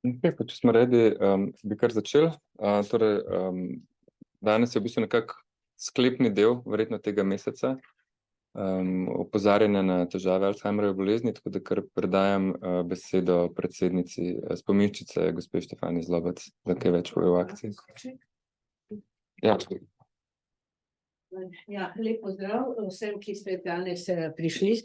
Pa če smo redi, bi kar začeli. Torej, danes je v bistvu nekako sklepni del, verjetno tega meseca, opozarjanja na težave Alzheimerjeve bolezni, tako da kar predajam besedo predsednici spominščice, gospe Štefanji Zlobec, za kaj več pove o akciji. Ja. Ja, lep pozdrav vsem, ki ste danes prišli.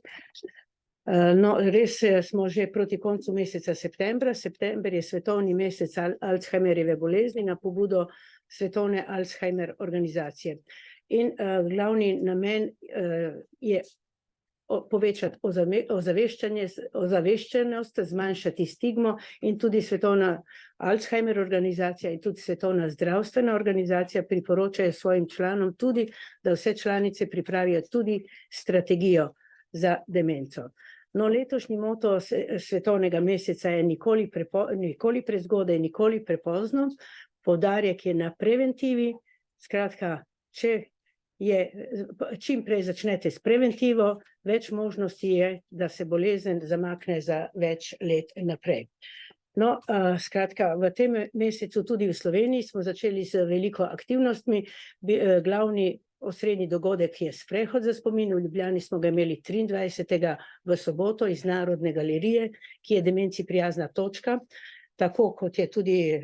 No, res smo že proti koncu meseca septembra. September je svetovni mesec Alzheimerjeve bolezni na pobudo Svetovne Alzheimer organizacije. In glavni namen je povečati ozaveščenost, zmanjšati stigmo in tudi Svetovna Alzheimer organizacija in tudi Svetovna zdravstvena organizacija priporočajo svojim članom tudi, da vse članice pripravijo tudi strategijo za demenco. No, letošnji moto svetovnega meseca je nikoli prezgodaj, nikoli prepozno. Poudarek je na preventivi. Skratka, čim prej začnete s preventivo, več možnosti je, da se bolezen zamakne za več let naprej. No, skratka, v tem mesecu tudi v Sloveniji smo začeli z veliko aktivnostmi. Glavni osrednji dogodek je sprehod za spomin. V Ljubljani smo ga imeli 23. v soboto iz Narodne galerije, ki je demenci prijazna točka. Tako kot je tudi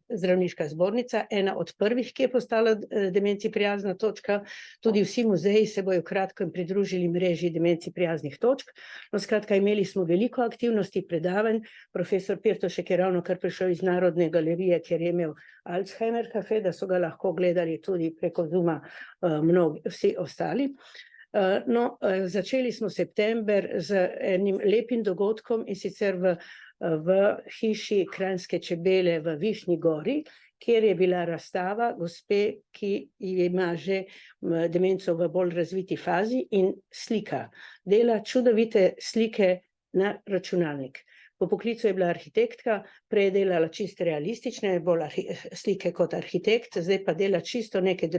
zdravniška zbornica, ena od prvih, ki je postala demenci prijazna točka. Tudi vsi muzeji se bojo kratko pridružili mreži demenci prijaznih točk. No, skratka, imeli smo veliko aktivnosti, predavanj. Profesor Pirtošek je ravno kar prišel iz Narodne galerije, kjer je imel Alzheimer kafe, da so ga lahko gledali tudi preko Zooma vsi ostali. No, začeli smo september z enim lepim dogodkom, in sicer v hiši Kranjske čebele v Višnji Gori, kjer je bila razstava gospe, ki ima že demenco v bolj razviti fazi in slika. Dela čudovite slike na računalnik. Po poklicu je bila arhitektka, prej je delala čisto realistične, bolj slike kot arhitekt, zdaj pa dela čisto nekaj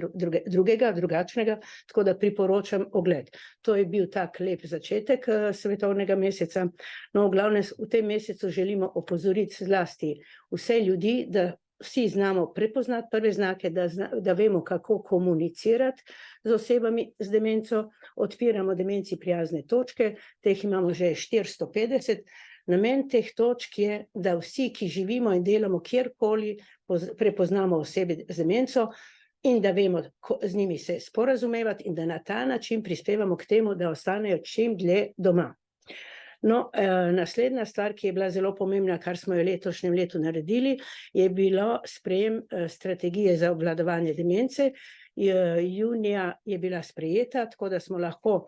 drugačnega, tako da priporočam ogled. To je bil tak lep začetek svetovnega meseca. No, v glavnem v tem mesecu želimo opozoriti zlasti vse ljudi, da vsi znamo prepoznati prve znake, da vemo, kako komunicirati z osebami z demenco. Odpiramo demenci prijazne točke, teh imamo že 450. Namen teh točk je, da vsi, ki živimo in delamo kjerkoli, prepoznamo osebe z demenco in da vemo z njimi se sporazumevati in da na ta način prispevamo k temu, da ostanejo čim dlje doma. No, naslednja stvar, ki je bila zelo pomembna, kar smo jo letošnjem letu naredili, je bilo sprejem strategije za obvladovanje demence. Junija je bila sprejeta, tako da smo lahko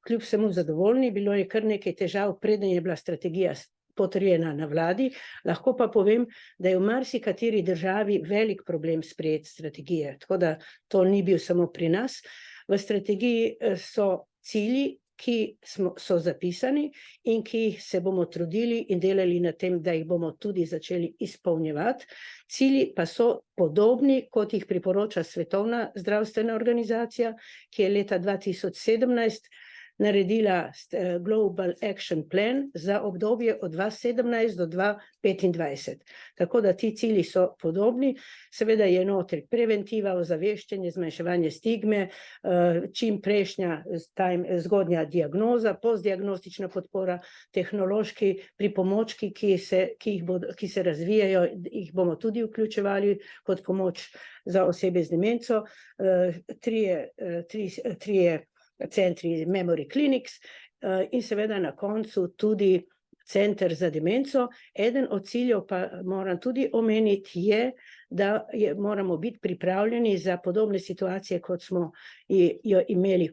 kljub vsemu zadovoljni. Bilo je kar nekaj težav, preden je bila strategija potrjena na vladi. Lahko pa povem, da je v marsikateri državi velik problem sprejeti strategije, tako da to ni bil samo pri nas. V strategiji so cilji, ki so zapisani in ki se bomo trudili in delali na tem, da jih bomo tudi začeli izpolnjevati. Cilji pa so podobni, kot jih priporoča Svetovna zdravstvena organizacija, ki je leta 2017 naredila Global Action Plan za obdobje od 2017 do 2025. Tako da ti cilji so podobni. Seveda je notri preventiva, ozaveščanje, zmanjševanje stigme, čim prejšnja zgodnja diagnoza, postdiagnostična podpora, tehnološki pripomočki, ki se razvijajo, jih bomo tudi vključevali kot pomoč za osebe z demenco. Trije centri Memory Clinics in seveda na koncu tudi center za demenco. Eden od ciljev pa moram tudi omeniti je, da moramo biti pripravljeni za podobne situacije, kot smo jo imeli,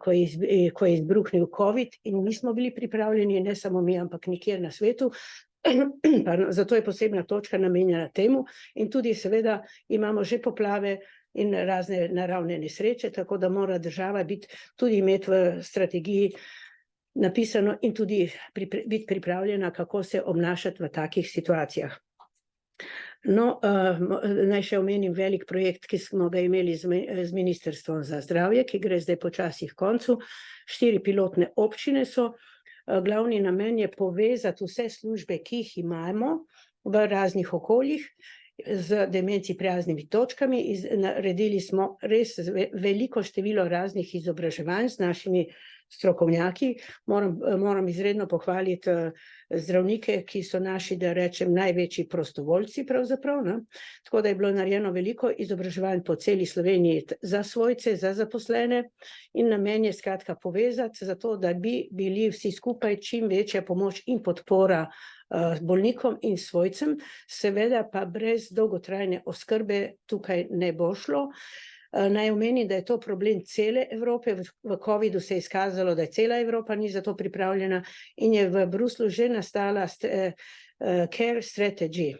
ko je izbruhnil COVID in nismo bili pripravljeni, ne samo mi, ampak nikjer na svetu. Zato je posebna točka namenjena temu in tudi seveda imamo že poplave in razne naravne nesreče, tako da mora država tudi imeti v strategiji napisano in tudi biti pripravljena, kako se obnašati v takih situacijah. No, naj še omenim velik projekt, ki smo ga imeli z Ministrstvom za zdravje, ki gre zdaj počasi k koncu. 4 pilotne občine so. Glavni namen je povezati vse službe, ki jih imamo v raznih okoljih z demenci prijaznimi točkami. Naredili smo res veliko število raznih izobraževanj z našimi strokovnjaki. Moram izredno pohvaliti zdravnike, ki so naši, da rečem, največji prostovoljci pravzaprav, ne? Tako da je bilo narejeno veliko izobraževanj po celi Sloveniji za svojce, za zaposlene in namen je skratka povezati, zato da bi bili vsi skupaj čim večja pomoč in podpora bolnikom in svojcem, seveda pa brez dolgotrajne oskrbe tukaj ne bo šlo. Naj omenim, da je to problem cele Evrope. V covidu se je izkazalo, da je cela Evropa ni za to pripravljena in je v Bruslju že nastala care strategy,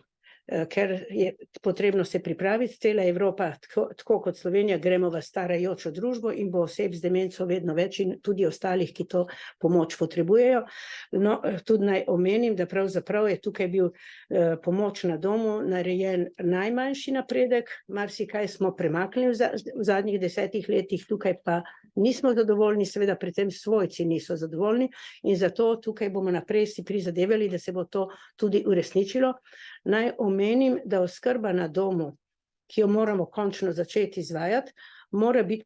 ker je potrebno se pripraviti. Cela Evropa, tako kot Slovenija, gremo v starajočo družbo in bo oseb z demenco vedno več in tudi ostalih, ki to pomoč potrebujejo. No, tudi naj omenim, da pravzaprav je tukaj bil pomoč na domu narejen najmanjši napredek, marsikaj smo premaknili v zadnjih 10 letih, tukaj pa nismo zadovoljni, seveda predvsem svojci niso zadovoljni in zato tukaj bomo naprej si prizadevali, da se bo to tudi uresničilo. Naj omenim, da oskrba na domu, ki jo moramo končno začeti izvajati, mora biti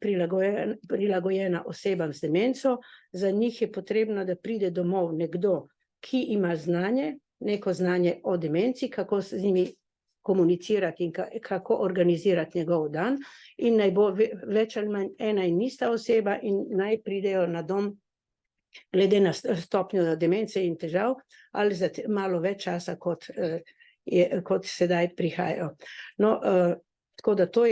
prilagojena osebam z demenco. Za njih je potrebno, da pride domov nekdo, ki ima znanje, neko znanje o demenci, kako z njimi komunicirati in kako organizirati njegov dan in naj bo več ali manj ena in ista oseba in naj pridejo na dom glede na stopnjo demence in težav ali za malo več časa, kot sedaj prihajajo. No, tako da to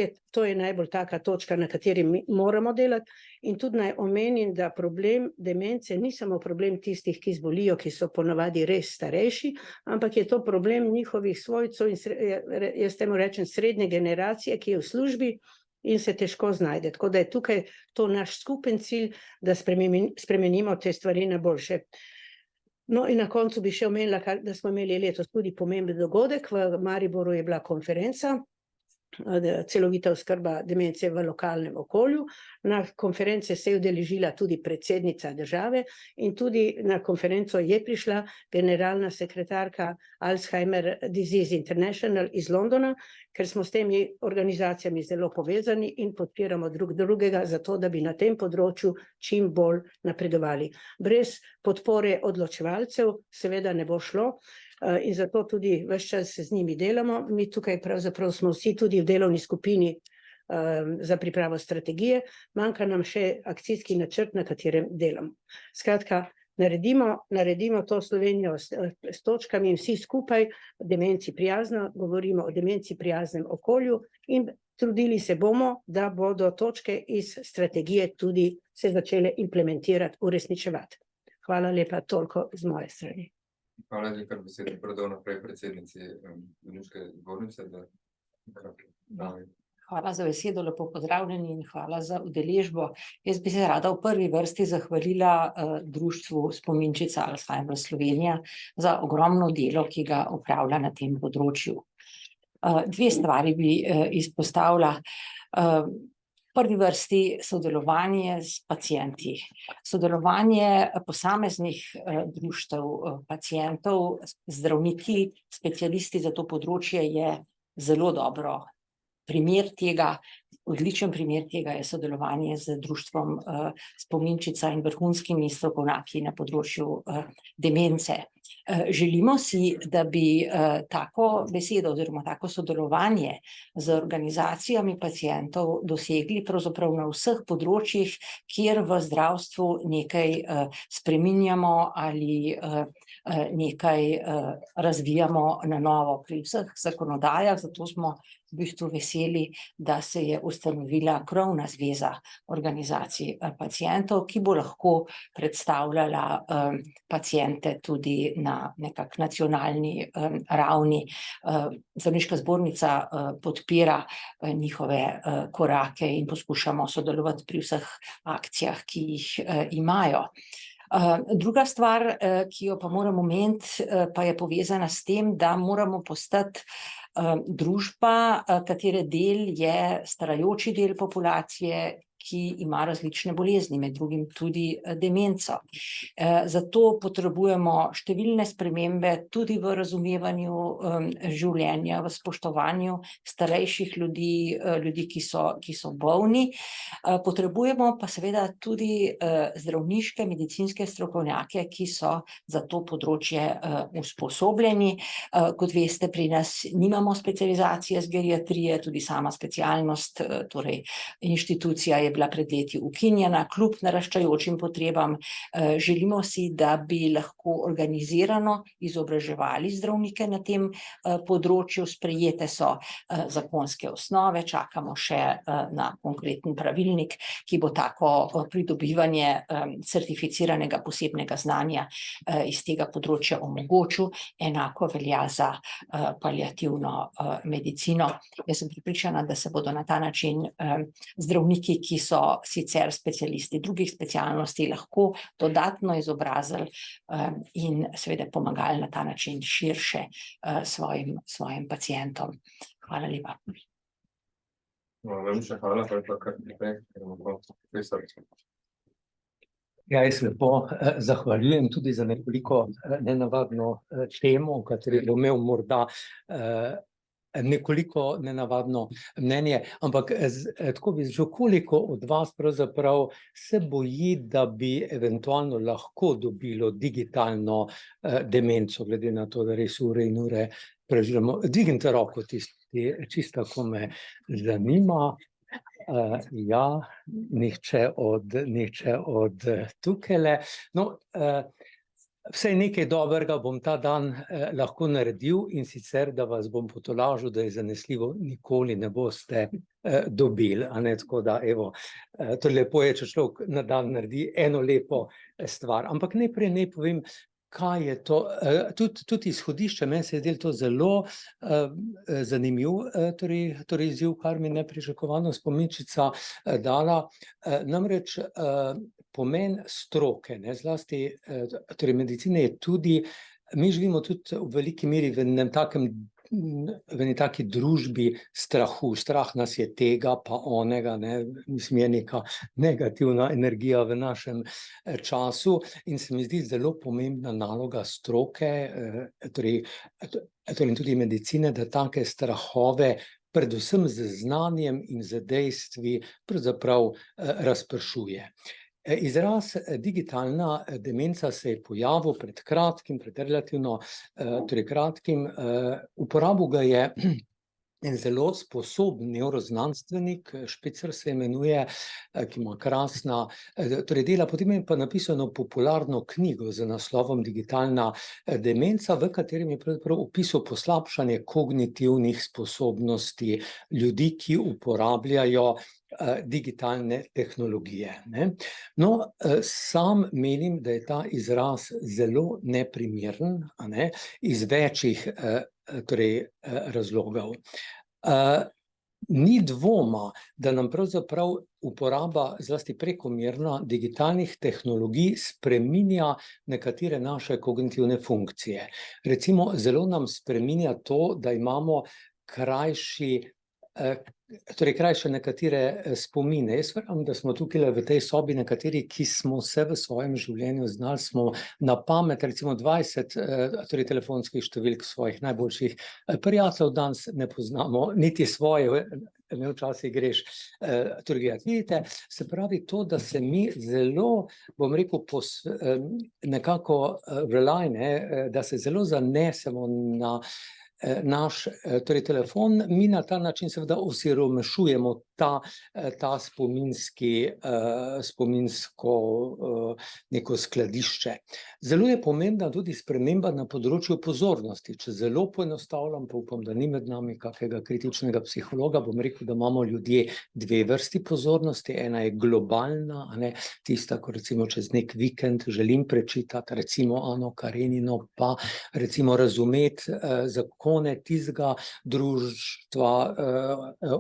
je najbolj taka točka, na kateri mi moramo delati. In tudi naj omenim, da problem demence ni samo problem tistih, ki zbolijo, ki so ponavadi res starejši, ampak je to problem njihovih svojcev in jaz temu rečem srednje generacije, ki je v službi in se težko znajde. Tako da je tukaj to naš skupen cilj, da spremenimo te stvari na boljše. No in na koncu bi še omenila, da smo imeli letos tudi pomemben dogodek. V Mariboru je bila konferenca celovita oskrba demence v lokalnem okolju. Na konference se je udeležila tudi predsednica države in tudi na konferenco je prišla generalna sekretarka Alzheimer Disease International iz Londona, ker smo s temi organizacijami zelo povezani in podpiramo drug drugega, zato da bi na tem področju čim bolj napredovali. Brez podpore odločevalcev seveda ne bo šlo. In zato tudi ves čas z njimi delamo. Mi tukaj pravzaprav smo vsi tudi v delovni skupini za pripravo strategije, manjka nam še akcijski načrt, na katerem delamo. Skratka, naredimo to Slovenijo s točkami in vsi skupaj demenci prijazno, govorimo o demenci prijaznem okolju in trudili se bomo, da bodo točke iz strategije tudi se začele implementirati, uresničevati. Hvala lepa, toliko z moje strani. Hvala lepa, kar besedo predal naprej predsednici Bolniške zbornice. Hvala za besedo, lepo pozdravljeni in hvala za udeležbo. Jaz bi se rada v prvi vrsti zahvalila društvu Spominčica Alzheimer Slovenija za ogromno delo, ki ga opravlja na tem področju. Dve stvari bi izpostavila. V prvi vrsti sodelovanje s pacienti. Sodelovanje posameznih društev pacientov, zdravniki, specialisti za to področje je zelo dobro. Odličen primer tega je sodelovanje z društvom Spominčica in vrhunskimi strokovnjaki na področju demence. Želimo si, da bi tako besedo oziroma tako sodelovanje z organizacijami pacientov dosegli pravzaprav na vseh področjih, kjer v zdravstvu nekaj spreminjamo ali nekaj razvijamo na novo pri vseh zakonodajah, zato smo v bistvu veseli, da se je ustanovila krovna zveza organizacij pacientov, ki bo lahko predstavljala paciente tudi na nekak nacionalni ravni. Zdravniška zbornica podpira njihove korake in poskušamo sodelovati pri vseh akcijah, ki jih imajo. Druga stvar, ki jo pa moramo omeniti, pa je povezana s tem, da moramo postati družba, katere del je starajoči del populacije, ki ima različne bolezni, med drugim tudi demenco. Zato potrebujemo številne spremembe tudi v razumevanju življenja, v spoštovanju starejših ljudi, ljudi, ki so bolni. Potrebujemo pa seveda tudi zdravniške, medicinske strokovnjake, ki so za to področje usposobljeni. Kot veste, pri nas nimamo specializacije z geriatrije, tudi sama specialnost, torej inštitucija je bila pred leti ukinjena, kljub naraščajočim potrebam. Želimo si, da bi lahko organizirano izobraževali zdravnike na tem področju, sprejete so zakonske osnove, čakamo še na konkreten pravilnik, ki bo tako pridobivanje certificiranega posebnega znanja iz tega področja omogočil. Enako velja za paliativno medicino. Jaz sem prepričana, da se bodo na ta način zdravniki, ki so sicer specialisti drugih specialnosti, lahko dodatno izobrazili in seveda pomagali na ta način širše svojim pacientom. Hvala lepa. Hvala, pa je pa kar nekaj, profesor. Ja, jaz lepo zahvaljujem tudi za nekoliko nenavadno temo, o kateri bom imel morda nekoliko nenavadno mnenje, ampak tako bi že koliko od vas pravzaprav se boji, da bi eventualno lahko dobilo digitalno demenco, glede na to, da res ure in ure preživljamo. Dvignite roko tisti, čisto ko me zanima. Ja, nihče od tukajle. No, vsaj nekaj dobrega bom ta dan lahko naredil, in sicer, da vas bom potolažil, da je zanesljivo nikoli ne boste dobili, a ne, tako da, evo, to lepo je, če človek na dan naredi eno lepo stvar, ampak najprej naj povem, kaj je to, tudi izhodišče, meni se je zdelo to zelo zanimiv, torej izziv, kar mi nepričakovano spominčica dala, namreč pomen stroke, ne, zlasti, torej medicine je tudi, mi živimo tudi v veliki meri v eni taki družbi strahu. Strah nas je tega pa onega, ne, mislim, je neka negativna energija v našem času in se mi zdi zelo pomembna naloga stroke, torej tudi medicine, da take strahove predvsem z znanjem in z dejstvi pravzaprav razpršuje. Izraz digitalna demenca se je pojavil pred kratkim, pred relativno torej kratkim, uporabil ga je en zelo sposoben nevroznanstvenik, Špicer se imenuje, ki ima krasna torej dela, potem je pa napisano popularno knjigo z naslovom Digitalna demenca, v katerem je pravzaprav opisal poslabšanje kognitivnih sposobnosti ljudi, ki uporabljajo digitalne tehnologije, ne. No, sam menim, da je ta izraz zelo neprimeren, a ne, iz večih torej razlogov. Ni dvoma, da nam pravzaprav uporaba, zlasti prekomerna, digitalnih tehnologij spreminja nekatere naše kognitivne funkcije. Recimo, zelo nam spreminja to, da imamo krajše nekatere spomine. Jaz verjamem, da smo tukaj v tej sobi nekateri, ki smo se v svojem življenju znali, smo na pamet recimo 20 torej telefonskih številk svojih najboljših prijateljev, danes ne poznamo niti svoje, ne, včasih greš torej gledati. Vidite, se pravi to, da se mi zelo, bom rekel, nekako da se zelo zanesemo na naš torej telefon, mi na ta način seveda osiromašujemo ta spominsko neko skladišče. Zelo je pomembna tudi sprememba na področju pozornosti. Če zelo poenostavljam, pa upam, da ni med nami kakega kritičnega psihologa, bom rekel, da imamo ljudje dve vrsti pozornosti. Ena je globalna, a ne, tista, ko recimo čez nek vikend želim prečitati recimo Ano Karenino, pa recimo razumeti zakon ikone tistega društva,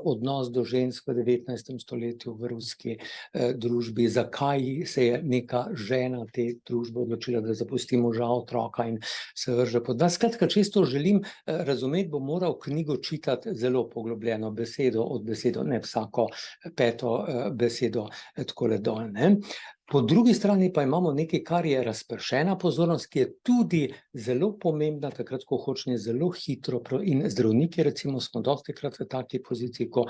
odnos do žensk v 19. stoletju v ruski družbi, zakaj se je neka žena te družbe odločila, da zapusti moža, otroka in se vrže pod vas. Skratka, čisto želim razumeti, bom moral knjigo čitati zelo poglobljeno, besedo od besedo, ne vsako peto besedo takole dol, ne. Po drugi strani pa imamo nekaj, kar je razpršena pozornost, ki je tudi zelo pomembna, takrat, ko hočeš zelo hitro, in zdravniki recimo smo dostikrat v taki poziciji, ko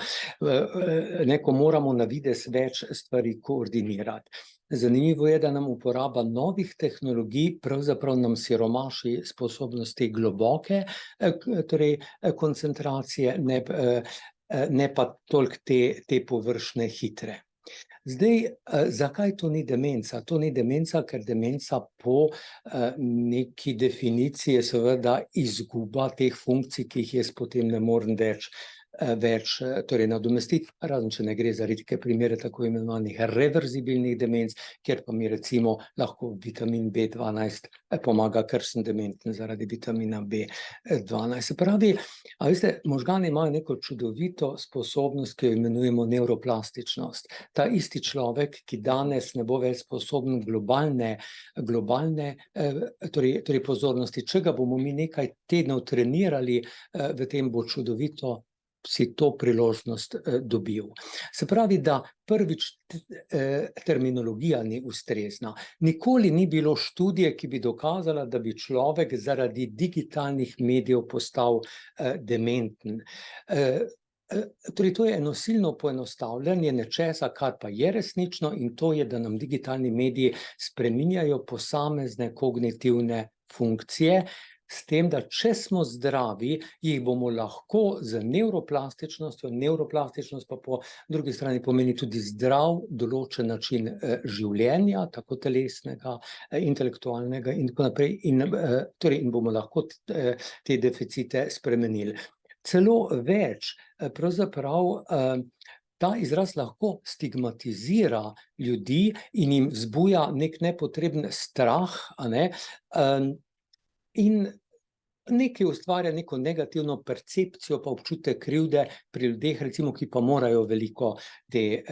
moramo na videz več stvari koordinirati. Zanimivo je, da nam uporaba novih tehnologij pravzaprav nam siromaši sposobnosti globoke, torej koncentracije, ne pa toliko te površne hitre. Zdaj, zakaj to ni demenca? To ni demenca, ker demenca po neki definiciji seveda izguba teh funkcij, ki jih jaz potem ne morem več torej nadomestiti, razen če ne gre za redke primere tako imenovanih reverzibilnih demenc, kjer pa mi recimo lahko vitamin B12 pomaga, ker sem dementen zaradi vitamina B12. Se pravi, a veste, možgani imajo neko čudovito sposobnost, ki jo imenujemo nevroplastičnost. Ta isti človek, ki danes ne bo več sposoben globalne torej pozornosti, če ga bomo mi nekaj tednov trenirali, v tem bo čudovito si to priložnost dobil. Se pravi, da prvič terminologija ni ustrezna. Nikoli ni bilo študije, ki bi dokazala, da bi človek zaradi digitalnih medijev postal dementen. Torej, to je eno silno poenostavljanje nečesa, kar pa je resnično, in to je, da nam digitalni mediji spreminjajo posamezne kognitivne funkcije, s tem, da če smo zdravi, jih bomo lahko z nevroplastičnostjo, nevroplastičnost pa po drugi strani pomeni tudi zdrav določen način življenja, tako telesnega, intelektualnega in tako naprej, in bomo lahko te deficite spremenili. Celo več, pravzaprav ta izraz lahko stigmatizira ljudi in jim vzbuja nek nepotreben strah, in nekaj ustvarja neko negativno percepcijo pa občutek krivde pri ljudeh, recimo, ki pa morajo veliko te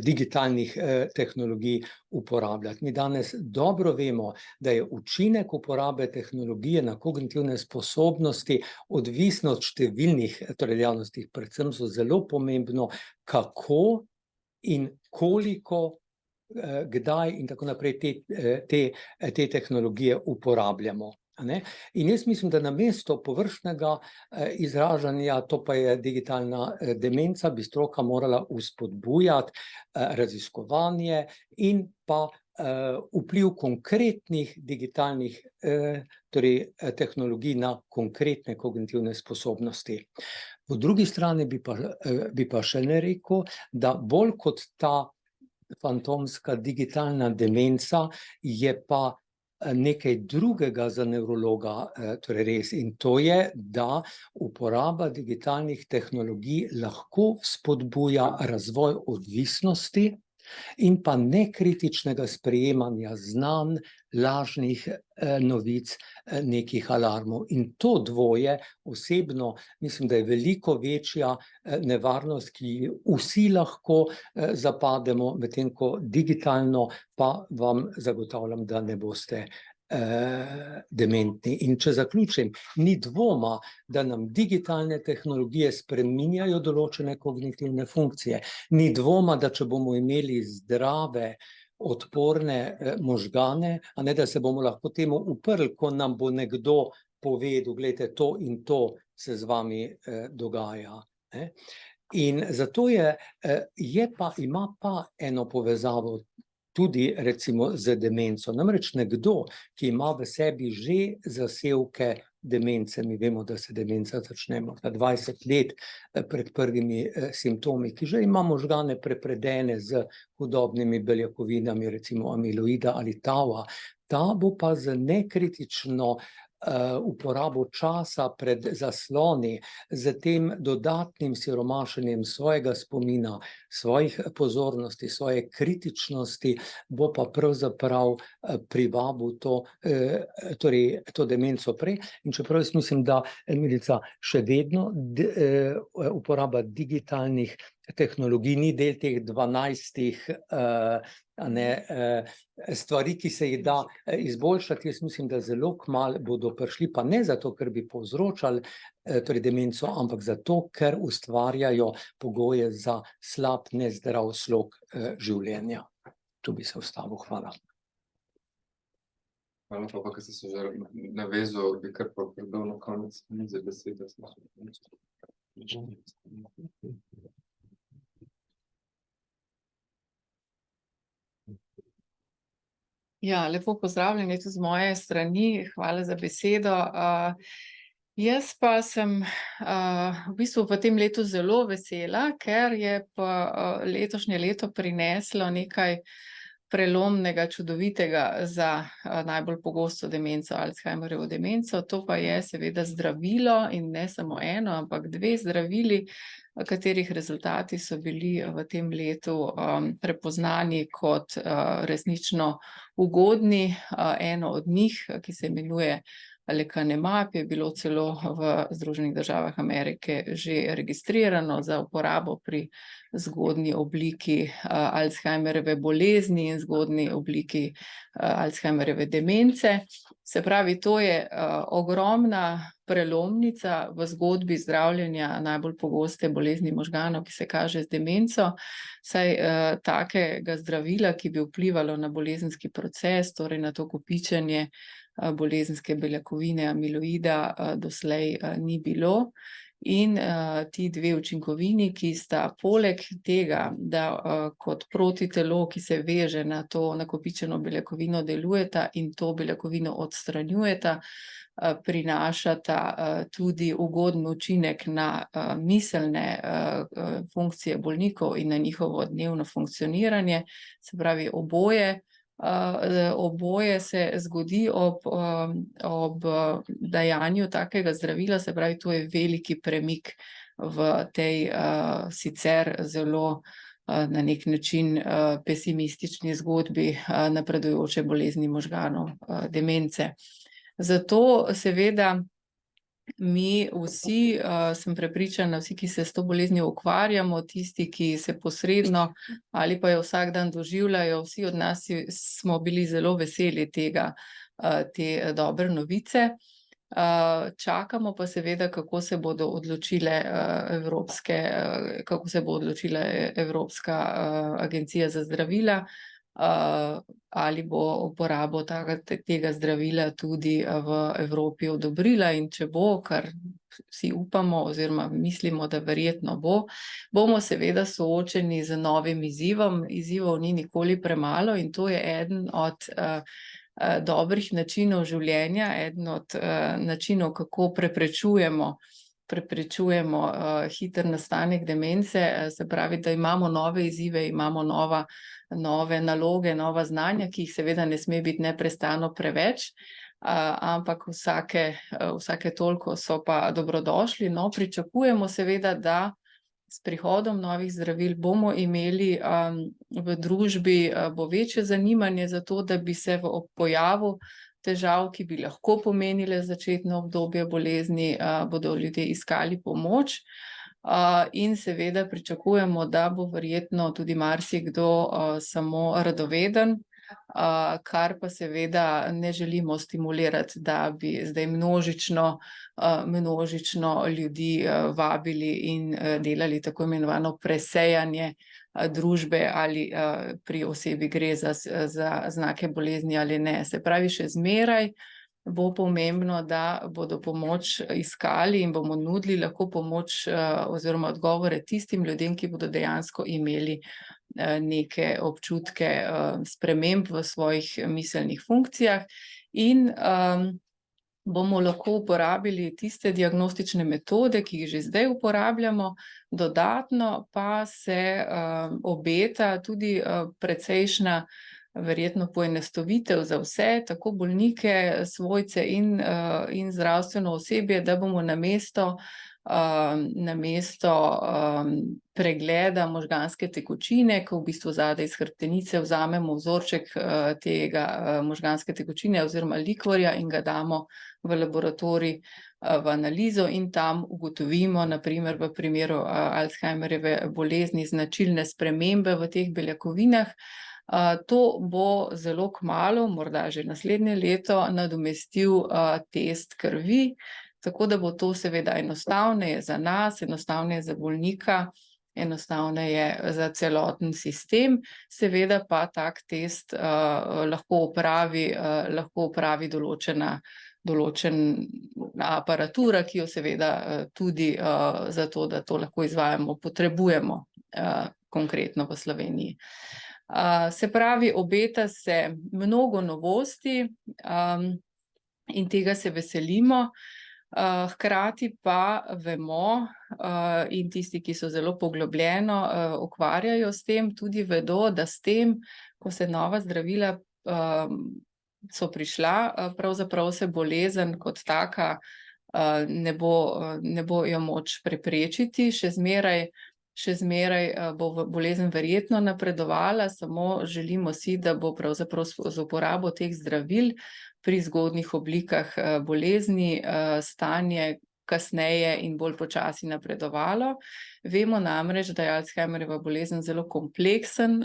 digitalnih tehnologij uporabljati. Mi danes dobro vemo, da je učinek uporabe tehnologije na kognitivne sposobnosti odvisno od številnih dejavnosti, predvsem so zelo pomembno, kako in koliko, kdaj in tako naprej te tehnologije uporabljamo. In jaz mislim, da namesto površnega izražanja, to pa je digitalna demenca, bi stroka morala vzpodbujati raziskovanje in pa vpliv konkretnih digitalnih tehnologij na konkretne kognitivne sposobnosti. Po drugi strani bi pa še ne rekel, da bolj kot ta fantomska digitalna demenca je pa nekaj drugega za nevrologa, torej res, in to je, da uporaba digitalnih tehnologij lahko spodbuja razvoj odvisnosti in pa nekritičnega sprejemanja znanj, lažnih novic, nekih alarmov. In to dvoje osebno mislim, da je veliko večja nevarnost, ki vsi lahko zapademo, medtem ko digitalno pa vam zagotavljam, da ne boste dementni. In če zaključim, ni dvoma, da nam digitalne tehnologije spreminjajo določene kognitivne funkcije. Ni dvoma, da če bomo imeli zdrave, odporne možgane, da se bomo lahko temu uprli, ko nam bo nekdo povedal, glejte, to in to se z vami dogaja. In zato ima pa eno povezavo tudi recimo z demenco. Namreč nekdo, ki ima v sebi že zasevke demence, mi vemo, da se demenca začne morda 20 let pred prvimi simptomi, ki že ima možgane prepredene z hudobnimi beljakovinami, recimo amiloida ali tau, ta bo pa z nekritično uporabo časa pred zasloni, z tem dodatnim siromašenjem svojega spomina, svojih pozornosti, svoje kritičnosti, bo pa pravzaprav privabil to demenco prej. In čeprav jaz mislim, da Milica še vedno uporaba digitalnih tehnologij, ni del teh 12 stvari, ki se jih da izboljšati. Jaz mislim, da zelo kmalu bodo prišli, pa ne zato, ker bi povzročali demenco, ampak zato, ker ustvarjajo pogoje za slab, nezdrav slog življenja. Tu bi se ustavil. Hvala. Hvala pa, ker se že navezal, bi kar pa predal na konec za besedo. Ja, lepo pozdravljeni tudi z moje strani, hvala za besedo. Jaz pa sem v bistvu v tem letu zelo vesela, ker je pa letošnje leto prineslo nekaj prelomnega, čudovitega za najbolj pogosto demenco, Alzheimerjevo demenco. To pa je seveda zdravilo in ne samo eno, ampak 2 zdravili, katerih rezultati so bili v tem letu prepoznani kot resnično ugodni. Eno od njih, ki se imenuje Lecanemab, je bilo celo v Združenih državah Amerike že registrirano za uporabo pri zgodnji obliki Alzheimerjeve bolezni in zgodnji obliki Alzheimerjeve demence. Se pravi, to je ogromna prelomnica v zgodbi zdravljenja najbolj pogoste bolezni možganov, ki se kaže z demenco, saj takega zdravila, ki bi vplivalo na bolezenski proces, torej na to kopičenje bolezenske beljakovine amiloida, doslej ni bilo. In ti 2 učinkovini, ki sta poleg tega, da kot protitelo, ki se veže na to nakopičeno beljakovino, delujeta in to beljakovino odstranjujeta, prinašata tudi ugoden učinek na miselne funkcije bolnikov in na njihovo dnevno funkcioniranje. Se pravi, oboje se zgodi ob dajanju takega zdravila, se pravi, to je veliki premik v tej sicer zelo na nek način pesimistični zgodbi napredujoče bolezni možganov, demence. Zato seveda mi vsi, sem prepričana, vsi, ki se s to boleznijo ukvarjamo, tisti, ki se posredno ali pa jo vsak dan doživljajo, vsi od nas smo bili zelo veseli te dobre novice. Čakamo pa seveda, kako se bo odločila Evropska agencija za zdravila, ali bo uporabo tega zdravila tudi v Evropi odobrila, in če bo, kar vsi upamo oziroma mislimo, da verjetno bo, bomo seveda soočeni z novim izzivom. Izzivov ni nikoli premalo in to je eden od dobrih načinov življenja, eden od načinov, kako preprečujemo hiter nastanek demence, se pravi, da imamo nove izzive, imamo nove naloge, nova znanja, ki jih seveda ne sme biti neprestano preveč, ampak vsake toliko so pa dobrodošli. No, pričakujemo seveda, da s prihodom novih zdravil bomo imeli v družbi bo večje zanimanje za to, da bi se ob pojavu težav, ki bi lahko pomenile začetno obdobje bolezni, bodo ljudje iskali pomoč. In seveda pričakujemo, da bo verjetno tudi marsikdo samo radoveden, kar pa seveda ne želimo stimulirati, da bi zdaj množično ljudi vabili in delali tako imenovano presejanje družbe, ali pri osebi gre za znake bolezni ali ne. Se pravi, še zmeraj bo pomembno, da bodo pomoč iskali in bomo nudili lahko pomoč oziroma odgovore tistim ljudem, ki bodo dejansko imeli neke občutke sprememb v svojih miselnih funkcijah, in bomo lahko uporabili tiste diagnostične metode, ki jih že zdaj uporabljamo, dodatno pa se obeta tudi precejšnja verjetno poenostavitev za vse, tako bolnike, svojce in zdravstveno osebje, da bomo namesto pregleda možganske tekočine, ko v bistvu zadaj iz hrbtenice vzamemo vzorček tega možganske tekočine oziroma likvorja in ga damo v laboratorij v analizo in tam ugotovimo, na primer v primeru Alzheimerjeve bolezni, značilne spremembe v teh beljakovinah. To bo zelo kmalu, morda že naslednje leto, nadomestil test krvi, tako da bo to seveda enostavneje za nas, enostavneje za bolnika, enostavneje za celoten sistem. Seveda pa tak test lahko opravi določena aparatura, ki jo seveda tudi za to, da to lahko izvajamo, potrebujemo konkretno v Sloveniji. Se pravi, obeta se mnogo novosti in tega se veselimo. Hkrati pa vemo, in tisti, ki so zelo poglobljeno ukvarjajo s tem, tudi vedo, da s tem, ko se nova zdravila so prišla, pravzaprav se bolezen kot taka ne bo jo moč preprečiti, še zmeraj bo bolezen verjetno napredovala, samo želimo si, da bo pravzaprav z uporabo teh zdravil pri zgodnjih oblikah bolezni stanje kasneje in bolj počasi napredovalo. Vemo namreč, da je Alzheimerjeva bolezen zelo kompleksen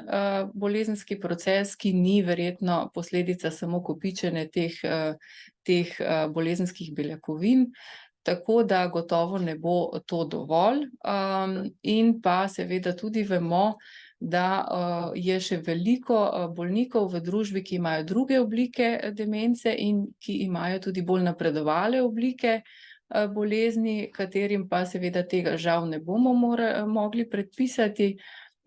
bolezenski proces, ki ni verjetno posledica samo kopičenja teh bolezenskih beljakovin, tako da gotovo ne bo to dovolj. In pa seveda tudi vemo, da je še veliko bolnikov v družbi, ki imajo druge oblike demence in ki imajo tudi bolj napredovale oblike bolezni, katerim pa seveda tega žal ne bomo mogli predpisati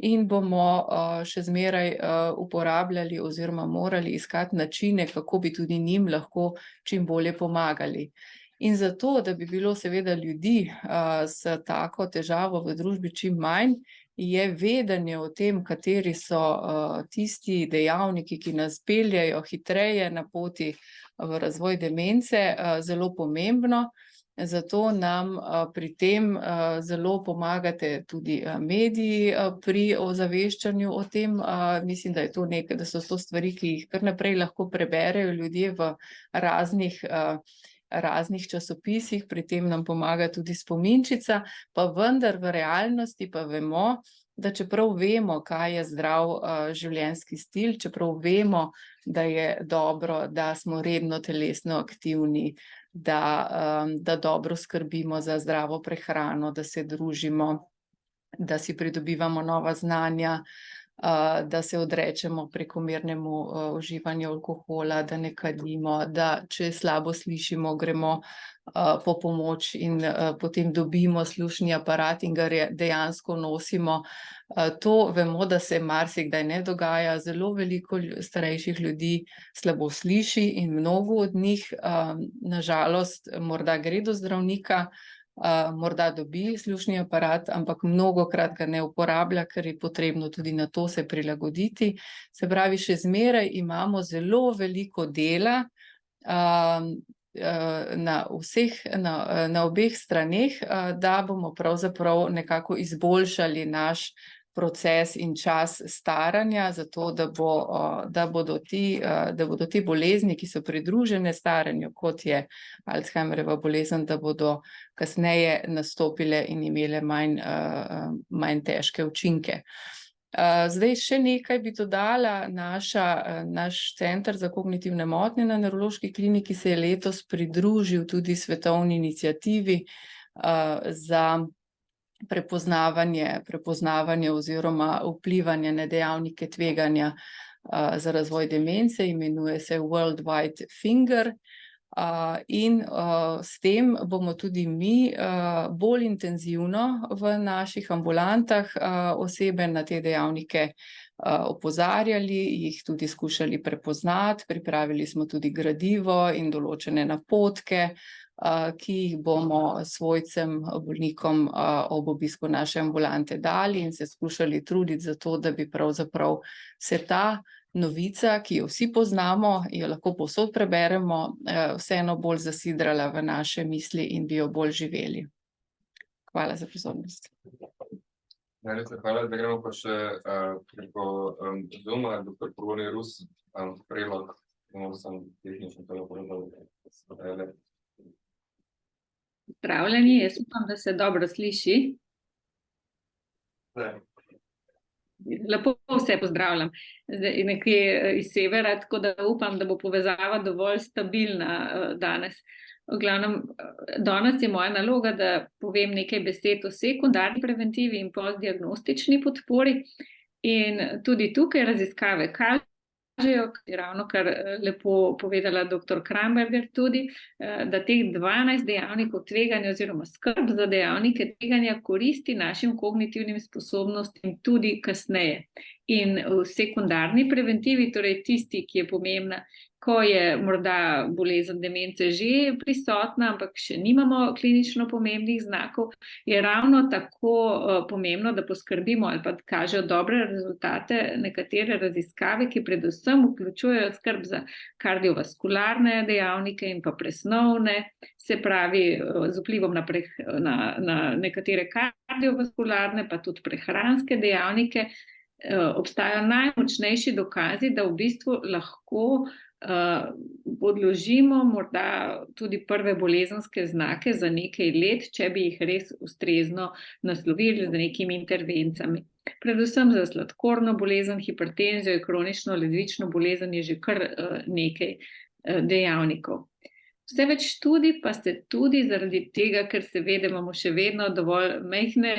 in bomo še zmeraj uporabljali oziroma morali iskati načine, kako bi tudi njim lahko čim bolje pomagali. In zato, da bi bilo seveda ljudi s tako težavo v družbi čim manj, je vedenje o tem, kateri so tisti dejavniki, ki nas peljejo hitreje na poti v razvoj demence, zelo pomembno. Zato nam pri tem zelo pomagate tudi mediji pri ozaveščanju o tem. Mislim, da je to da so to stvari, ki jih kar naprej lahko preberejo ljudje v raznih časopisih, pri tem nam pomaga tudi spominčica, pa vendar v realnosti pa vemo, da čeprav vemo, kaj je zdrav življenjski stil, čeprav vemo, da je dobro, da smo redno telesno aktivni, da dobro skrbimo za zdravo prehrano, da se družimo, da si pridobivamo nova znanja, da se odrečemo prekomernemu uživanju alkohola, da ne kadimo, da če slabo slišimo, gremo po pomoč in potem dobimo slušni aparat in ga dejansko nosimo. To vemo, da se marsikdaj ne dogaja. Zelo veliko starejših ljudi slabo sliši in mnogo od njih, na žalost, morda gre do zdravnika, morda dobi slušni aparat, ampak mnogokrat ga ne uporablja, ker je potrebno tudi na to se prilagoditi. Se pravi, še zmeraj imamo zelo veliko dela na obeh straneh, da bomo pravzaprav nekako izboljšali naš proces in čas staranja, zato da bodo te bolezni, ki so pridružene staranju, kot je Alzheimerjeva bolezen, da bodo kasneje nastopile in imele manj težke učinke. Zdaj še nekaj bi dodala. Naš center za kognitivne motnje na Nevrološki kliniki se je letos pridružil tudi svetovni iniciativi za prepoznavanje oziroma vplivanje na dejavnike tveganja za razvoj demence, imenuje se World Wide Finger. In s tem bomo tudi mi bolj intenzivno v naših ambulantah osebe na te dejavnike opozarjali, jih tudi skušali prepoznati, pripravili smo tudi gradivo in določene napotke, ki jih bomo svojcem, bolnikom ob obisku naše ambulante dali in se skušali truditi za to, da bi pravzaprav se ta novica, ki jo vsi poznamo, jo lahko povsod preberemo, vseeno bolj zasidrala v naše misli in bi jo bolj živeli. Hvala za pozornost. Najlepša hvala, da gremo pa še preko Zooma, dr. Polonij Rus, prelog, sem tehnično telo povedal. Zdravljeni, jaz upam, da se dobro sliši. Lepo vse pozdravljam. Zdaj nekje iz severa, tako da upam, da bo povezava dovolj stabilna danes. V glavnem, danes je moja naloga, da povem nekaj besed o sekundarni preventivi in postdiagnostični podpori. In tudi tukaj raziskave kažejo, ravno kar lepo povedala dr. Kramberger tudi, da teh 12 dejavnikov tveganja oziroma skrb za dejavnike tveganja koristi našim kognitivnim sposobnostim tudi kasneje. In v sekundarni preventivi, torej tisti, ki je pomembna, ko je morda bolezen demence že prisotna, ampak še nimamo klinično pomembnih znakov, je ravno tako pomembno, da poskrbimo ali pa kažejo dobre rezultate nekatere raziskave, ki predvsem vključujejo skrb za kardiovaskularne dejavnike in pa presnovne, se pravi z vplivom na nekatere kardiovaskularne, pa tudi prehranske dejavnike. Obstajajo najmočnejši dokazi, da v bistvu lahko odložimo morda tudi prve bolezenske znake za nekaj let, če bi jih res ustrezno naslovili z nekimi intervencijami. Predvsem za sladkorno bolezen, hipertenzijo, kronično ledvično bolezen je že kar nekaj dejavnikov. Vse več študij pa se tudi zaradi tega, ker seveda imamo še vedno dovolj majhne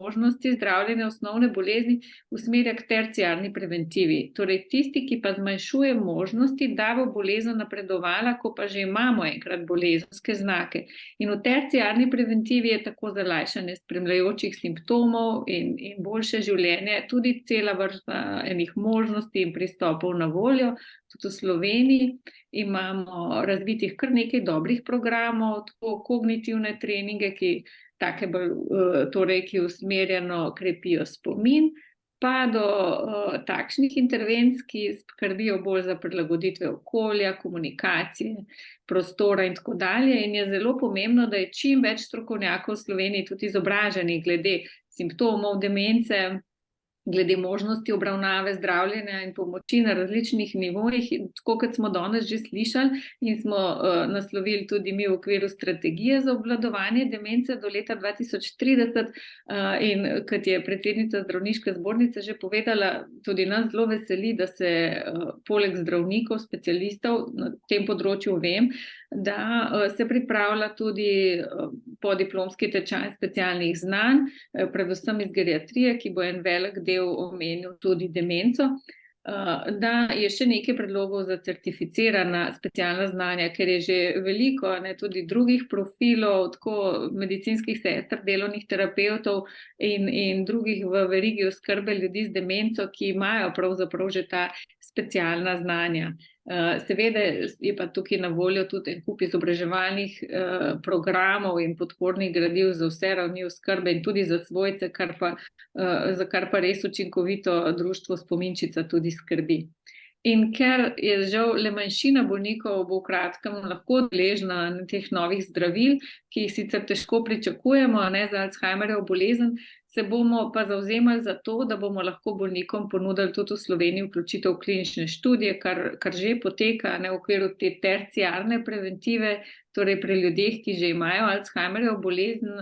možnosti zdravljenja osnovne bolezni, usmerja k terciarni preventivi. Torej tisti, ki pa zmanjšuje možnosti, da bo bolezen napredovala, ko pa že imamo enkrat bolezenske znake. In v terciarni preventivi je tako za lajšanje spremljajočih simptomov in boljše življenje tudi cela vrsta enih možnosti in pristopov na voljo. Tudi v Sloveniji imamo razvitih kar nekaj dobrih programov, tako kognitivne treninge, ki usmerjeno krepijo spomin, pa do takšnih intervencij, ki skrbijo bolj za prilagoditve okolja, komunikacije, prostora in tako dalje. In je zelo pomembno, da je čim več strokovnjakov v Sloveniji tudi izobraženih glede simptomov demence, glede možnosti obravnave, zdravljenja in pomoči na različnih nivojih, tako kot smo danes že slišali in smo naslovili tudi mi v okviru strategije za obvladovanje demence do leta 2030 in kot je predsednica Zdravniške zbornice že povedala, tudi nas zelo veseli, da se poleg zdravnikov, specialistov na tem področju vem, da se pripravlja tudi podiplomski tečaj specialnih znanj, predvsem iz geriatrije, ki bo en velik del omenil tudi demenco, da je še nekaj predlogov za certificirana specialna znanja, ker je že veliko tudi drugih profilov, tako medicinskih sester, delovnih terapevtov in drugih v verigi oskrbe ljudi z demenco, ki imajo pravzaprav že ta specialna znanja. Seveda je pa tukaj na voljo tudi en kup izobraževalnih programov in podpornih gradiv za vse ravni oskrbe in tudi za svojce, za kar pa res učinkovito društvo Spominčica tudi skrbi. In ker je žal le manjšina bolnikov bo v kratkem lahko deležna teh novih zdravil, ki jih sicer težko pričakujemo, za Alzheimerjevo bolezen, se bomo pa zavzemali za to, da bomo lahko bolnikom ponudili tudi v Sloveniji vključitev v klinične študije, kar že poteka v okviru te terciarne preventive, torej pri ljudeh, ki že imajo Alzheimerjevo bolezen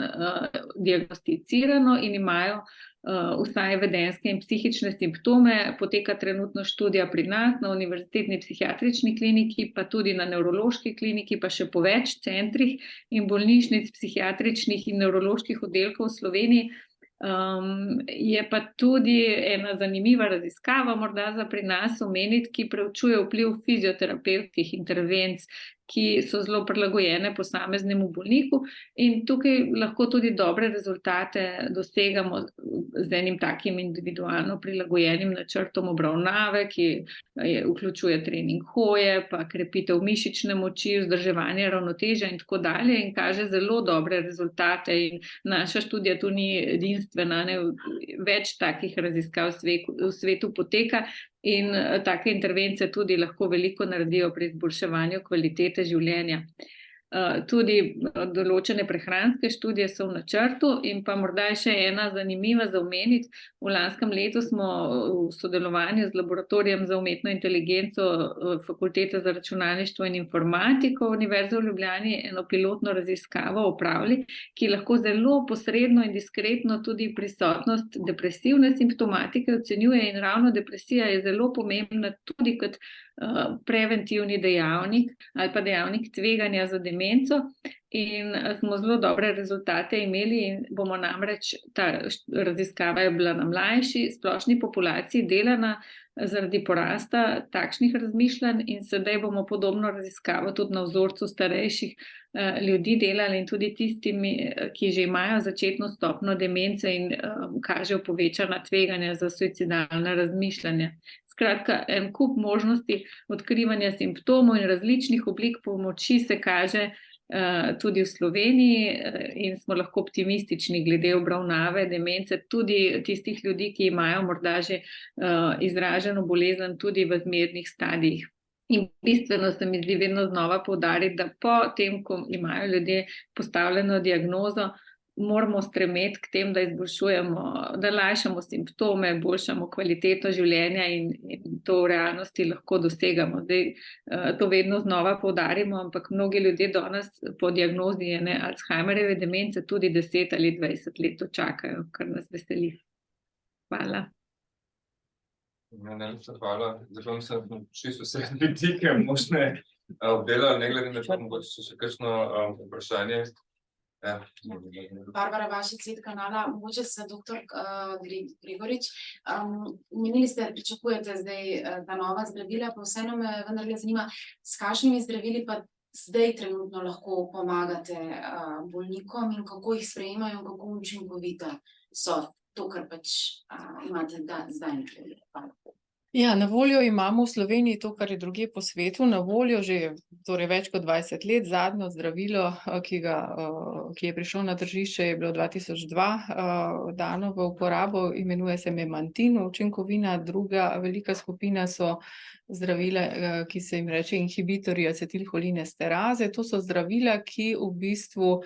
diagnosticirano in imajo vsaj vedenjske in psihične simptome. Poteka trenutno študija pri nas na Univerzitetni psihiatrični kliniki, pa tudi na nevrološki kliniki, pa še po več centrih in bolnišnic psihiatričnih in nevroloških oddelkov v Sloveniji. Je pa tudi ena zanimiva raziskava, morda za pri nas omeniti, ki preučuje vpliv fizioterapevtskih intervencij, ki so zelo prilagojene posameznemu bolniku in tukaj lahko tudi dobre rezultate dosegamo z enim takim individualno prilagojenim načrtom obravnave, ki vključuje trening hoje, pa krepitev mišične moči, vzdrževanje ravnotežja in tako dalje in kaže zelo dobre rezultate in naša študija tu ni edinstvena, več takih raziskav v svetu poteka, in take intervencije tudi lahko veliko naredijo pri izboljševanju kvalitete življenja. Tudi določene prehranske študije so v načrtu in pa morda je še ena zanimiva za omeniti. V lanskem letu smo v sodelovanju z laboratorijem za umetno inteligenco Fakultete za računalništvo in informatiko Univerze v Ljubljani eno pilotno raziskavo opravili, ki lahko zelo posredno in diskretno tudi prisotnost depresivne simptomatike ocenjuje, in ravno depresija je zelo pomembna tudi kot preventivni dejavnik ali pa dejavnik tveganja za demenco, in smo zelo dobre rezultate imeli in bomo namreč, ta raziskava je bila na mlajši splošni populaciji delana zaradi porasta takšnih razmišljanj, in sedaj bomo podobno raziskavo tudi na vzorcu starejših ljudi delali in tudi tistimi, ki že imajo začetno stopnjo demence in kažejo povečana tveganja za suicidalna razmišljanja. Skratka, en kup možnosti odkrivanja simptomov in različnih oblik pomoči se kaže tudi v Sloveniji in smo lahko optimistični glede obravnave demence tudi tistih ljudi, ki imajo morda že izraženo bolezen tudi v zmernih stadijih. In bistveno se mi zdi vedno znova poudariti, da po tem, ko imajo ljudje postavljeno diagnozo, moramo stremeti k tem, da izboljšujemo, da lajšamo simptome, boljšamo kvaliteto življenja in to v realnosti lahko dosegamo. Zdaj, to vedno znova poudarimo, ampak mnogi ljudje danes po diagnozi ene Alzheimerjeve demence tudi 10 ali 20 let čakajo, kar nas veseli. Hvala. Najlepša hvala. Zdaj bom se čisto vse vidike možne obdelali, ne glede na to, mogoče še kakšno vprašanje. Barbara Vašič, Svet kanala. Mogoče se doktor Gregorič. Menili ste, da pričakujete zdaj ta nova zdravila, pa vseeno me vendarle zanima, s kakšnimi zdravili pa zdaj trenutno lahko pomagate bolnikom in kako jih sprejemajo in kako učinkovita so to, kar pač imate zdaj nekaj. Hvala. Ja, na voljo imamo v Sloveniji to, kar je drugje po svetu, na voljo že torej več kot 20 let. Zadnjo zdravilo, ki je prišlo na tržišče, je bilo 2002 dano v uporabo, imenuje se Memantin, učinkovina. Druga velika skupina so zdravila, ki se jim reče inhibitorji acetilholinesteraze. To so zdravila, ki v bistvu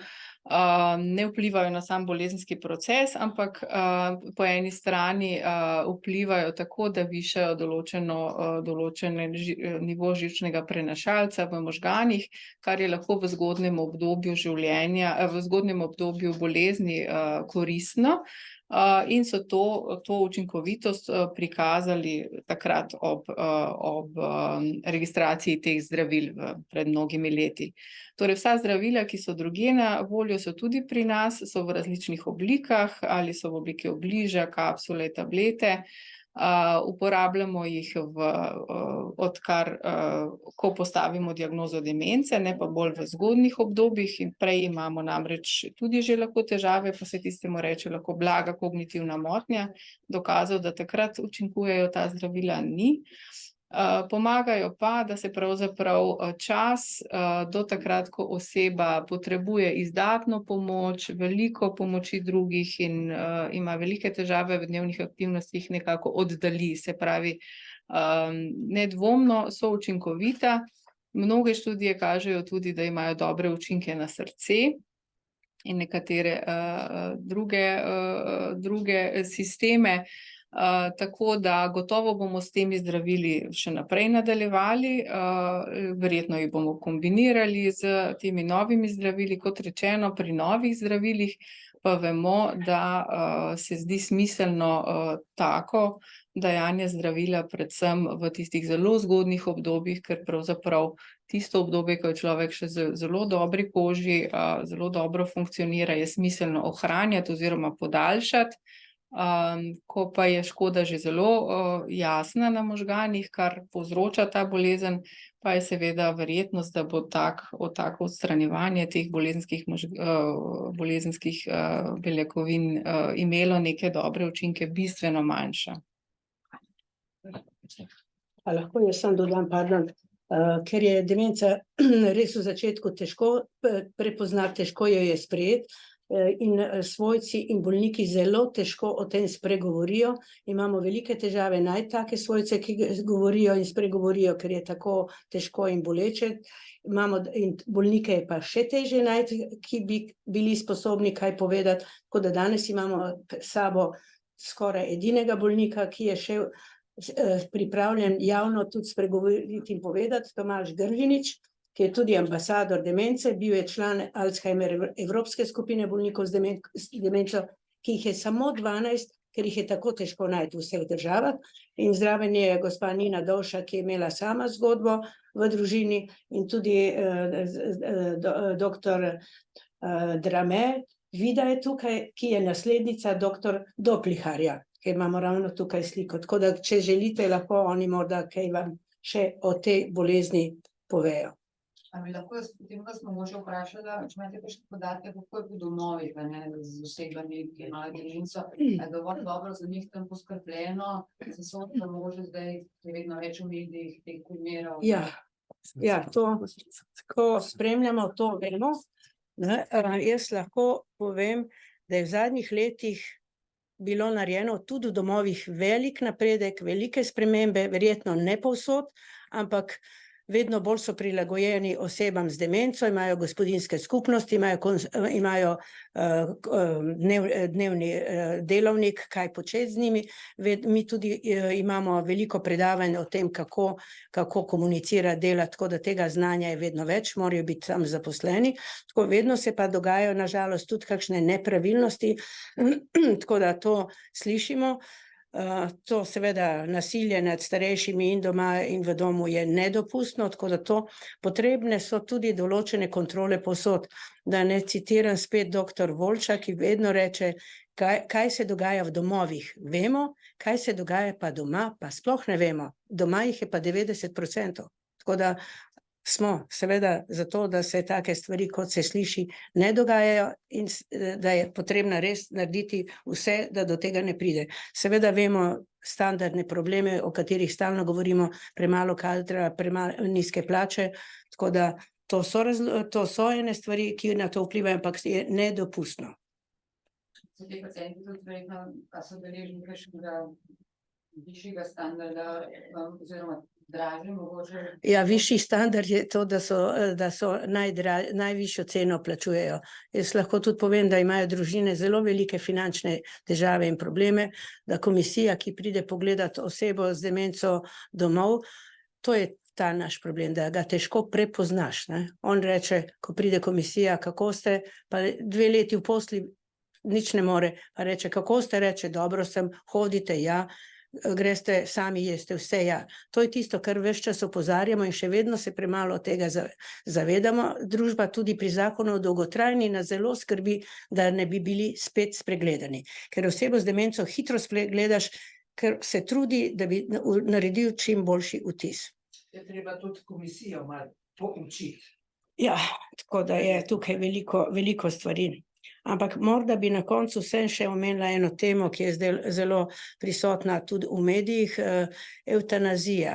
ne vplivajo na sam bolezenski proces, ampak po eni strani vplivajo tako, da višajo določen nivo živčnega prenašalca v možganih, kar je lahko v zgodnjem obdobju življenja, v zgodnjem obdobju bolezni koristno. In so to učinkovitost prikazali takrat ob registraciji teh zdravil pred mnogimi leti. Torej vsa zdravila, ki so drugje na voljo, so tudi pri nas, so v različnih oblikah, ali so v obliki obliža, kapsule, tablete. Uporabljamo jih odkar, ko postavimo diagnozo demence, ne pa bolj v zgodnjih obdobjih, in prej imamo namreč tudi že lahko težave, pa se tistemu reče lahko blaga kognitivna motnja. Dokazov, da takrat učinkujejo ta zdravila, ni. Pomagajo pa, da se pravzaprav čas do takrat, ko oseba potrebuje izdatno pomoč, veliko pomoči drugih in ima velike težave v dnevnih aktivnostih, nekako oddalji. Se pravi, nedvomno so učinkovita. Mnoge študije kažejo tudi, da imajo dobre učinke na srce in nekatere druge sisteme. Tako da gotovo bomo s temi zdravili še naprej nadaljevali, verjetno jih bomo kombinirali z temi novimi zdravili. Kot rečeno, pri novih zdravilih pa vemo, da se zdi smiselno tako dajanje zdravila predvsem v tistih zelo zgodnjih obdobjih, ker pravzaprav tisto obdobje, ko je človek še zelo dobri koži, zelo dobro funkcionira, je smiselno ohranjati oziroma podaljšati. Ko pa je škoda že zelo jasna na možganih, kar povzroča ta bolezen, pa je seveda verjetnost, da bo tako odstranjevanje teh bolezenskih beljakovin imelo neke dobre učinke, bistveno manjša. Lahko jaz samo dodam, pardon, ker je demenca res v začetku težko prepoznati, težko jo je sprejeti. in svojci in bolniki zelo težko o tem spregovorijo. Imamo velike težave najti take svojce, ki govorijo in spregovorijo, ker je tako težko in boleče. Imamo in bolnike je pa še težje najti, ki bi bili sposobni kaj povedati, tako da danes imamo s sabo skoraj edinega bolnika, ki je še pripravljen javno tudi spregovoriti in povedati, Tomaž Grvinič, ki je tudi ambasador demence, bil je član Alzheimer Evropske skupine bolnikov z demenco, ki jih je samo 12, ker jih je tako težko najti v vseh državah. In zraven je gospa Nina Dovša, ki je imela sama zgodbo v družini, in tudi doktor Drame, Vida je tukaj, ki je naslednica doktor Dopliharja, ker imamo ravno tukaj sliko. Tako da, če želite, lahko oni morda kaj vam še o tej bolezni povejo. A mi lahko potem vas mogoče vprašala, če imate kakšne podatke, kako je po domovih, z osebami, ki imajo demenco, je dovolj dobro za njih tam poskrbljeno, se soočamo mogoče zdaj, je vedno več v medijih teh primerov. Ja, to, ko spremljamo, to vemo. Jaz lahko povem, da je v zadnjih letih bilo narejeno tudi v domovih velik napredek, velike spremembe, verjetno ne povsod, ampak vedno bolj so prilagojeni osebam z demenco, imajo gospodinjske skupnosti, imajo dnevni delovnik, kaj početi z njimi. Mi tudi imamo veliko predavanj o tem, kako komunicirati, delati, tako da tega znanja je vedno več, morajo biti tam zaposleni. Tako vedno se pa dogajajo, na žalost, tudi kakšne nepravilnosti, tako da to slišimo. To seveda nasilje nad starejšimi in doma in v domu je nedopustno, tako da to potrebne so tudi določene kontrole povsod. Da ne citiram spet doktor Volča, ki vedno reče, kaj se dogaja v domovih. Vemo, kaj se dogaja pa doma, pa sploh ne vemo. Doma jih je pa 90%. Tako da smo seveda zato, da se take stvari, kot se sliši, ne dogajajo in da je potrebno res narediti vse, da do tega ne pride. Seveda vemo standardne probleme, o katerih stalno govorimo, premalo kadra, nizke plače, tako da to so ene stvari, ki na to vplivajo, ampak je nedopustno. So ti pacienti tudi verjetno, a so deležni kakšnega višjega standarda oziroma dražji mogoče? Ja, višji standard je to, da so najvišjo ceno plačujejo. Jaz lahko tudi povem, da imajo družine zelo velike finančne težave in probleme, da komisija, ki pride pogledati osebo z demenco domov, to je ta naš problem, da ga težko prepoznaš, ne? On reče, ko pride komisija, kako ste, pa 2 leti v posli nič ne more, pa reče, kako ste, reče, dobro sem, hodite, ja, greste sami, jeste vse, ja. To je tisto, kar ves čas opozarjamo in še vedno se premalo tega zavedamo. Družba tudi pri zakonu o dolgotrajni nas zelo skrbi, da ne bi bili spet spregledani. Ker osebo z demenco hitro spregledaš, ker se trudi, da bi naredil čim boljši vtis. Je treba tudi komisijo malo poučiti. Ja, tako da je tukaj veliko stvari. Ampak morda bi na koncu vsem še omenila eno temo, ki je zdaj zelo prisotna tudi v medijih, evtanazija.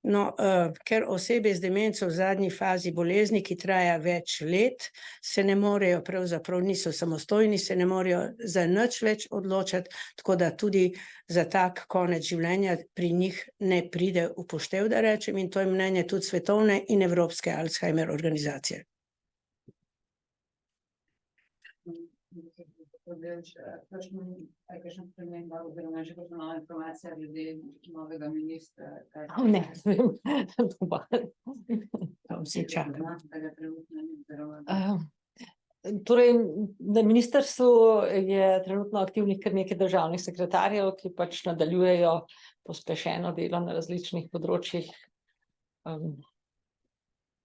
No, ker osebe z demenco v zadnji fazi bolezni, ki traja več let, se ne morejo, pravzaprav niso samostojni, se ne morejo za nič več odločati, tako da tudi za tak konec življenja pri njih ne pride v poštev, da rečem, in to je mnenje tudi svetovne in evropske Alzheimer organizacije. Kakšen sprememba oziroma že kakšna nova informacija glede novega ministra? Ne, vem. Vsi čakamo. Torej, na ministrstvu je trenutno aktivnih kar nekaj državnih sekretarjev, ki pač nadaljujejo pospešeno delo na različnih področjih.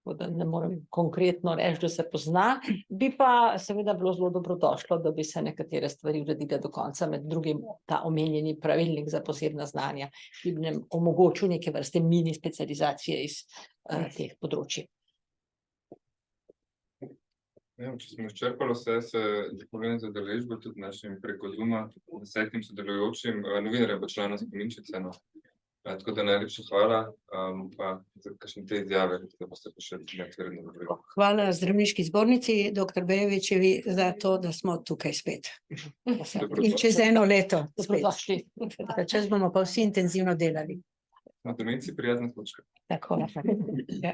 Da ne morem konkretno reči, da se pozna, bi pa seveda bilo zelo dobrodošlo, da bi se nekatere stvari uredile do konca, med drugim ta omenjeni pravilnik za posebna znanja, ki bi nam omogočil neke vrste mini specializacije iz teh področij. Če smo izčrpali vse, se zahvaljujem za udeležbo tudi našim preko Zooma, 10 sodelujočim novinarjem pa članom spominčice. Tako da najlepša hvala, pa za kakšne te izjave, da boste pa še neotvorjeno govorili. Hvala zdravniški zbornici, doktor Bejevičevi, za to, da smo tukaj spet. In čez 1 leto spet. Dobrodošli. Čas bomo pa vsi intenzivno delali. Na Dolenci prijazna točka. Tako. Ja.